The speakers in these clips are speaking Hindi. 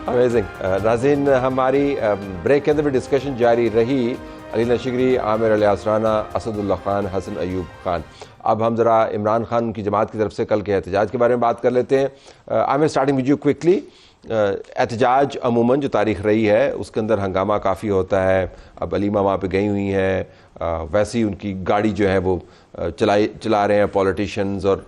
अमेजिंग। नाज़रीन, हमारी ब्रेक के अंदर भी डिस्कशन जारी रही। अली नशिगरी, आमिर अल-यासराना, असदुल्ला खान, हसन अयूब खान। अब हम ज़रा इमरान खान की जमात की तरफ से कल के एहतजाज के बारे में बात कर लेते हैं। Aamir, starting with you quickly. एहतजाज अमूमन जो तारीख रही है उसके अंदर हंगामा काफ़ी होता है। अब अलीमा वहाँ पे गई हुई हैं, वैसे ही उनकी गाड़ी जो है वो चला रहे हैं पॉलिटिशियंस, और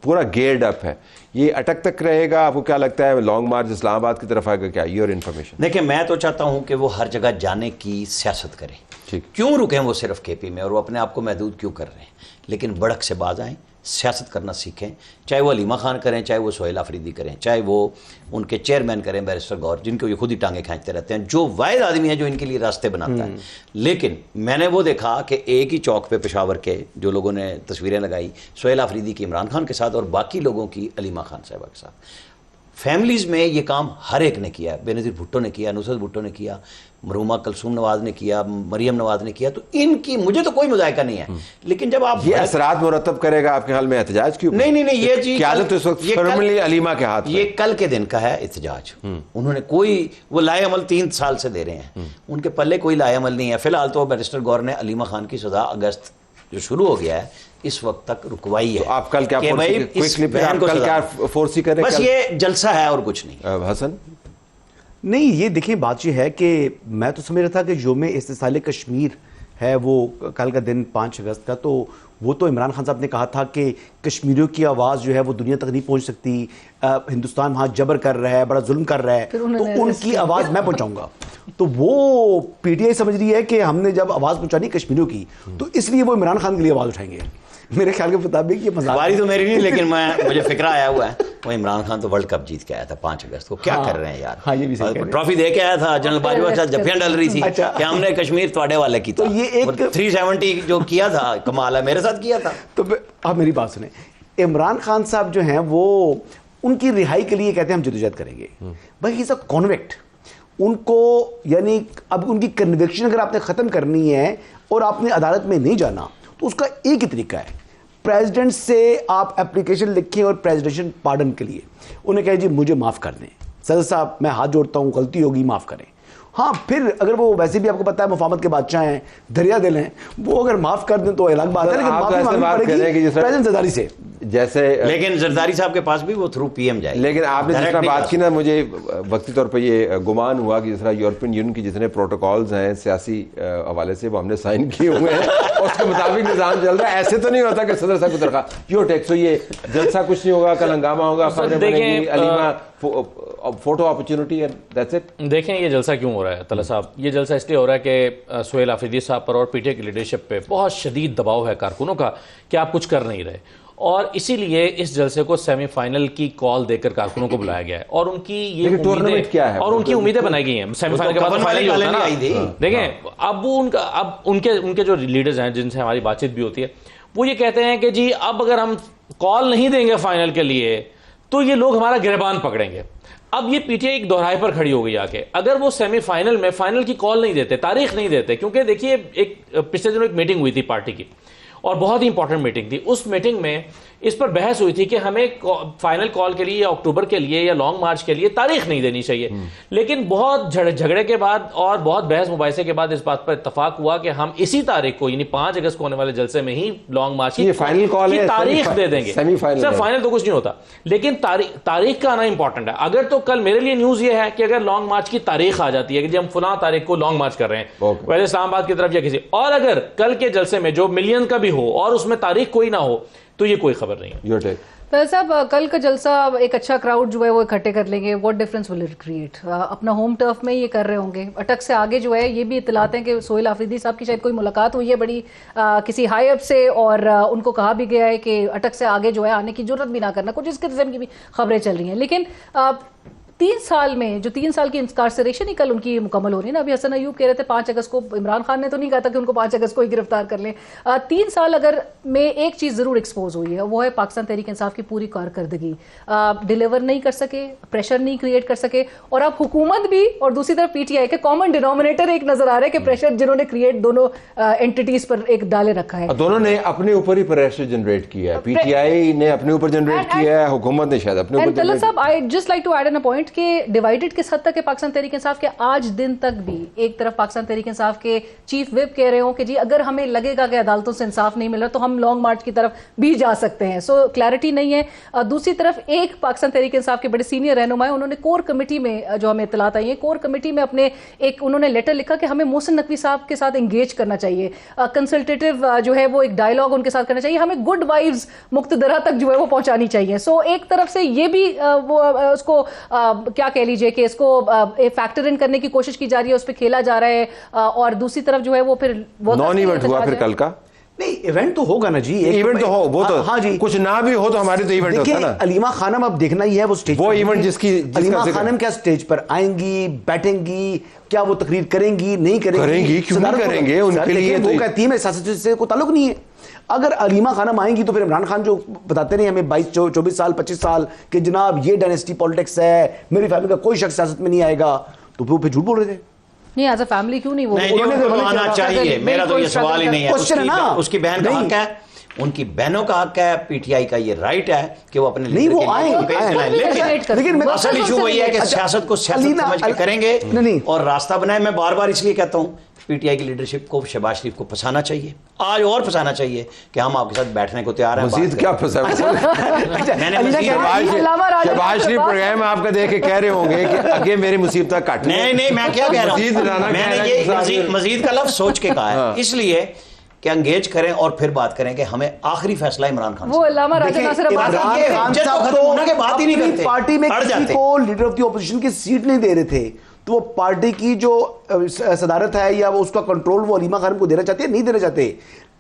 पूरा गेयर्ड अप है। ये अटक तक रहेगा? आपको क्या लगता है लॉन्ग मार्च इस्लामाबाद की तरफ आएगा क्या? Your information. देखिए, मैं तो चाहता हूं कि वो हर जगह जाने की सियासत करें। ठीक, क्यों रुकें वो सिर्फ केपी में, और वो अपने आप को महदूद क्यों कर रहे हैं? लेकिन बड़क से बाज आएँ, सियासत करना सीखें। चाहे वो अलीमा खान करें, चाहे वो सोहेल आफरीदी करें, चाहे वो उनके चेयरमैन करें बैरिस्टर गौर, जिनको ये खुद ही टांगे खींचते रहते हैं, जो वाहिद आदमी है जो इनके लिए रास्ते बनाता है। लेकिन मैंने वो देखा कि एक ही चौक पे पेशावर के जो लोगों ने तस्वीरें लगाई, सोहेल आफरीदी की इमरान खान के साथ और बाकी लोगों की अलीमा खान साहिबा के साथ। फैमिलीज़ में ये काम हर एक ने किया। बेनज़ीर भुट्टो ने किया, नुसरत भुट्टो ने किया, मरहूमा कलसूम नवाज ने किया, मरियम नवाज ने किया। तो इनकी मुझे तो कोई मुज़ायका नहीं है, लेकिन जब आप ये असरात मुरतब करेगा आपके ख्याल में एहतजाज की? नहीं, ये चीज क़यादत इस वक्त फर्मली अलीमा के हाथ में। ये कल के दिन का है एहतजाज। उन्होंने कोई वो लाए अमल 3 साल से दे रहे हैं, उनके पल्ले कोई लाए अमल नहीं है। फिलहाल तो बैरिस्टर गौर ने अलीमा खान की सज़ा अगस्त जो शुरू हो गया है इस वक्त तक रुकवाई है। तो आप कल क्या फोर्सी करें? बस ये जलसा है और कुछ नहीं। हसन? नहीं, ये देखिए, बात यह है कि मैं तो समझ रहा था कि योम इस्तिसाल कश्मीर है वो कल का दिन 5 अगस्त का, तो वो तो इमरान खान साहब ने कहा था कि कश्मीरियों की आवाज़ जो है वो दुनिया तक नहीं पहुंच सकती, हिंदुस्तान वहाँ जबर कर रहा है, बड़ा जुल्म कर रहा है, तो उनकी आवाज़ मैं पहुंचाऊंगा। तो वो पीटीआई समझ रही है कि हमने जब आवाज़ पहुंचानी कश्मीरियों की, तो इसलिए वो इमरान खान के लिए आवाज़ उठाएंगे। मेरे ख्याल के मुताबिक ये हमारी तो मेरी नहीं, लेकिन मुझे फिक्रा आया हुआ है, वो इमरान खान तो वर्ल्ड कप जीत के आया था 5 अगस्त को। क्या कर रहे हैं यार? हाँ, ये भी सही कह रहे हैं। ट्रॉफी दे के आया था, जनरल बाजवा के साथ जफ्फियां डल रही थी कि हमने कश्मीर ਤੁਹਾਡੇ वाले की था। तो ये एक 370 जो किया था, कमाल है, मेरे साथ किया था। तो आप मेरी बात सुने, इमरान खान साहब जो हैं वो उनकी रिहाई के लिए कहते हैं हम जदोजहद करेंगे। भाई ही इज अ कॉन्विक्ट। उनको यानी अब उनकी कन्विक्शन अगर आपने ख़त्म करनी है और आपने अदालत में नहीं जाना, तो उसका एक ही तरीका है, प्रेसिडेंट से आप एप्लीकेशन लिखें और प्रेसिडेंशियल पार्डन के लिए उन्हें कहें जी मुझे माफ़ कर दें, सदर साहब मैं हाथ जोड़ता हूँ, गलती होगी, माफ़ करें। हाँ, फिर अगर वो वैसे भी आपको पता है मुफाहमत के बादशाह हैं, दरिया दिल हैं, वो अगर माफ़ कर दें तो अलग बात है, लेकिन माफ़ी मांगनी पड़ेगी प्रेसिडेंट जरदारी से। जैसे लेकिन जरदारी साहब के पास भी वो थ्रू पीएम जाए। लेकिन आपने जिस तरह बात की ना, मुझे वक्ती तौर पे ये गुमान हुआ कि जिस तरह यूरोपियन यूनियन की जितने प्रोटोकॉल्स हैं सियासी हवाले से वो हमने साइन किए हुए हैं और उसके मुताबिक निज़ाम चल रहा है। ऐसे तो नहीं होता कि सदर साहब की तरफ योर टेक, तो ये जलसा कुछ नहीं होगा, कल हंगामा होगा, खबरें बनेंगी, Aleema photo opportunity and that's it. देखें ये जलसा क्यों हो रहा है तला साहब? ये जलसा इसलिए हो रहा है कि सोहेल आफरीदी साहब पर और पीटीआई की लीडरशिप पे बहुत शदीद दबाव है कारकुनों का कि आप कुछ कर नहीं रहे, और इसीलिए इस जलसे को सेमीफाइनल की कॉल देकर कारकुनों को बुलाया गया है। और उनकी ये टूर्नामेंट क्या है और उनकी उम्मीदें बनाई गई हैं। सेमीफाइनल के बाद फाइनल होता है ना। देखें, अब वो उनके जो लीडर्स हैं जिनसे हमारी बातचीत भी होती है, वो ये कहते हैं कि जी अब अगर हम कॉल नहीं देंगे फाइनल के लिए तो ये लोग हमारा गिरबान पकड़ेंगे। अब ये पीटीआई एक दोहराए पर खड़ी हो गई आके, अगर वो सेमीफाइनल में फाइनल की कॉल नहीं देते, तारीख नहीं देते, क्योंकि देखिए एक पिछले दिनों एक मीटिंग हुई थी पार्टी की और बहुत ही इंपॉर्टेंट मीटिंग थी। उस मीटिंग में इस पर बहस हुई थी कि हमें फाइनल कॉल के लिए या अक्टूबर के लिए या लॉन्ग मार्च के लिए तारीख नहीं देनी चाहिए। लेकिन बहुत झगड़े के बाद और बहुत बहस मुबाहिसे के बाद इस बात पर इत्तफाक हुआ कि हम इसी तारीख को यानी 5 अगस्त को होने वाले जलसे में ही लॉन्ग मार्च की फाइनल कॉल की तारीख दे देंगे। सर फाइनल तो कुछ नहीं होता, लेकिन तारीख का आना इंपॉर्टेंट है। अगर तो कल मेरे लिए न्यूज ये है कि अगर लॉन्ग मार्च की तारीख आ जाती है कि हम फुला तारीख को लॉन्ग मार्च कर रहे हैं वैसे इस्लामाबाद की तरफ या किसी, और अगर कल के जलसे में जो मिलियन का भी हो और उसमें तारीख कोई ना हो तो ये कोई खबर नहीं है। तो साहब कल का जलसा एक अच्छा क्राउड जो है वो इकट्ठे कर लेंगे, what difference will it create? अपना होम टर्फ में ये कर रहे होंगे। अटक से आगे जो है ये भी इतलात हैं कि सोहेल आफरीदी साहब की शायद कोई मुलाकात हुई है बड़ी किसी हाई अप से, और उनको कहा भी गया है कि अटक से आगे जो है आने की जरूरत भी ना करना, कुछ इस किस्म की भी खबरें चल रही हैं। लेकिन 3 साल में जो 3 साल की इंकारसरेशन ही कल उनकी मुकम्मल हो रही है ना। अभी हसन अयूब कह रहे थे 5 अगस्त को, इमरान खान ने तो नहीं कहा था कि उनको 5 अगस्त को ही गिरफ्तार कर लें। 3 साल अगर में एक चीज़ ज़रूर एक्सपोज हुई है, वो है पाकिस्तान तहरीक इंसाफ की पूरी कारकर्दगी। डिलीवर नहीं कर सके, प्रेशर नहीं क्रिएट कर सके, और अब हुकूमत भी और दूसरी तरफ पीटीआई के कॉमन डिनोमिनेटर एक नजर आ रहा है कि प्रेशर जिन्होंने क्रिएट दोनों एंटिटीज पर एक डाले रखा है। दोनों ने अपने ऊपर ही प्रेशर जनरेट किया है, पीटीआई ने अपने ऊपर जनरेट किया है, हुकूमत ने शायद अपने ऊपर। साहब I just like to add an a point, divided किस हद तक है पाकिस्तान तहरीक इंसाफ के, आज दिन तक भी एक तरफ पाकिस्तान तहरीक इंसाफ के चीफ विप कह रहे हो कि जी अगर हमें लगेगा कि अदालतों से इंसाफ नहीं मिल रहा तो हम लॉन्ग मार्च की तरफ भी जा सकते हैं। सो क्लैरिटी नहीं है। दूसरी तरफ एक पाकिस्तान तहरीक इंसाफ के बड़े सीनियर रहनुमा है, उन्होंने कोर कमेटी में, जो हमें इत्तलात आई है, कोर कमेटी में अपने एक उन्होंने लेटर लिखा कि हमें मोहसिन नकवी साहब के साथ एंगेज करना चाहिए, कंसल्टेटिव जो है वो एक डायलॉग उनके साथ करना चाहिए, हमें गुड वाइब्स मुक्तदरा तक जो है वो पहुंचानी चाहिए। सो एक तरफ से ये भी वो उसको क्या कह लीजिए कि इसको फैक्टर इन करने की कोशिश की जा रही है, उस पर खेला जा रहा है, और दूसरी तरफ जो है वो फिर नॉन इवेंट हुआ फिर कल का। नहीं, इवेंट तो होगा ना जी, इवेंट तो हो, वो तो हाँ जी, कुछ ना भी हो तो हमारे तो इवेंट होता है ना। अलीमा खानम अब देखना ही है वो स्टेज, वो इवेंट जिसकी अलीमा खानम क्या स्टेज पर आएंगी, बैठेंगी, क्या वो तकरीर करेंगी, नहीं करेंगी, क्यों नहीं करेंगे, उनके लिए वो कहती है सियासत से कोई ताल्लुक नहीं है। अगर अलीमा खानम आएंगी तो फिर इमरान खान जो बताते नहीं हमें 22-24 साल 25 साल कि जनाब ये डायनेस्टी पॉलिटिक्स है, मेरी फैमिली का कोई शख्स सियासत में नहीं आएगा, तो वो फिर झूठ बोल रहे थे। नहीं, एज अ फैमिली क्यों नहीं वो आना चाहिए, मेरा तो ये सवाल ही नहीं है। क्वेश्चन है ना, उसकी बहन का हक है, उनकी बहनों का हक है, पीटीआई का ये राइट है कि वो अपने नहीं वो आए, लेकिन असल इशू वही है कि सियासत को सियासत समझ के करेंगे नहीं और रास्ता बनाए। मैं बार बार इसलिए कहता हूँ पीटीआई की लीडरशिप को शहबाज शरीफ को फंसाना चाहिए, आज और फंसाना चाहिए कि हम आपके साथ बैठने को तैयार हैं। मजीद क्या फंसा? मैंने शहबाज शरीफ प्रोग्राम आपका देख के कह रहे होंगे कि आगे मेरी मुसीबत काट। नहीं, मैं क्या कह रहा हूँ, मैंने ये मजीद का लफ्ज सोच के कहा है, इसलिए कि एंगेज करें और फिर बात करें कि हमें आखिरी फैसला इमरान खान वो अल्लामा राजा नासिर अब्बास बात ही नहीं करते, पार्टी में किसी को लीडर ऑफ द ऑपोजिशन की सीट नहीं दे रहे थे, तो वो पार्टी की जो सदारत है या वो उसका कंट्रोल वो अलीमा खान को देना चाहते हैं, नहीं देना चाहते,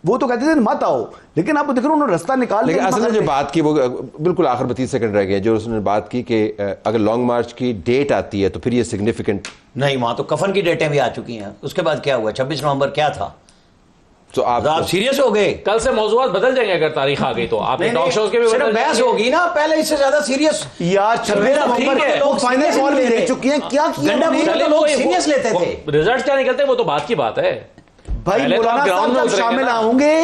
वो तो कहते थे मत आओ, लेकिन आप देख रहे हो उन्होंने रास्ता निकाल लिया। लेकिन असल में जो बात की वो बिल्कुल आखिर 32 सेकंड रह गए, जो उसने बात की कि अगर लॉन्ग मार्च की डेट आती है तो फिर ये सिग्निफिकेंट नहीं, वहां तो कफन की डेटें भी आ चुकी हैं, उसके बाद क्या हुआ, 26 नवंबर क्या था, तो आप सीरियस हो गए। कल से मौजूद बदल जाएंगे अगर तारीख आ गई तो, आपने टॉक शोज के भी सिर्फ बहस होगी ना, पहले इससे ज्यादा सीरियस यार 26 नवंबर के लोग फाइनल कॉल में रह चुकी हैं, क्या किया लोग सीरियस लेते थे, रिजल्ट क्या निकलते वो तो बात की बात है भाई। मौलाना साहब जब शामिल होंगे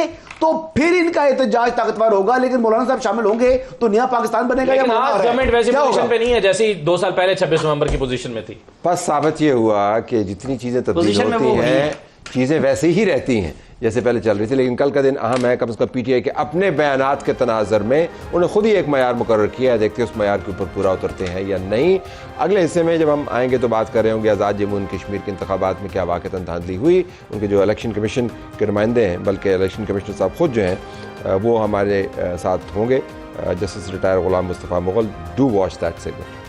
तो फिर इनका एहतजाज ताकतवर होगा, लेकिन मौलाना साहब शामिल होंगे तो नया पाकिस्तान बनेगा। या गवर्नमेंट वैसी पोजीशन पे नहीं है जैसी 2 साल पहले 26 नवंबर की पोजीशन में थी। बस साबित ये हुआ कि जितनी चीजें तब्दील होती हैं चीज़ें वैसे ही रहती हैं जैसे पहले चल रही थी। लेकिन कल का दिन अहम है, कम से कम पीटीआई के अपने बयानात के तनाज़र में उन्हें खुद ही एक मयार मुकर्रर किया है, देखते हैं उस मयार के ऊपर पूरा उतरते हैं या नहीं। अगले हिस्से में जब हम आएंगे तो बात कर रहे होंगे आज़ाद जम्मू एंड कश्मीर के इंतखाबात में क्या वाक़तन धांधली हुई, उनके जो इलेक्शन कमीशन के नुमाइंदे हैं, बल्कि इलेक्शन कमिश्नर साहब खुद जो हैं वो हमारे साथ होंगे, justice retire Ghulam Mustafa Mughal. Do watch that segment.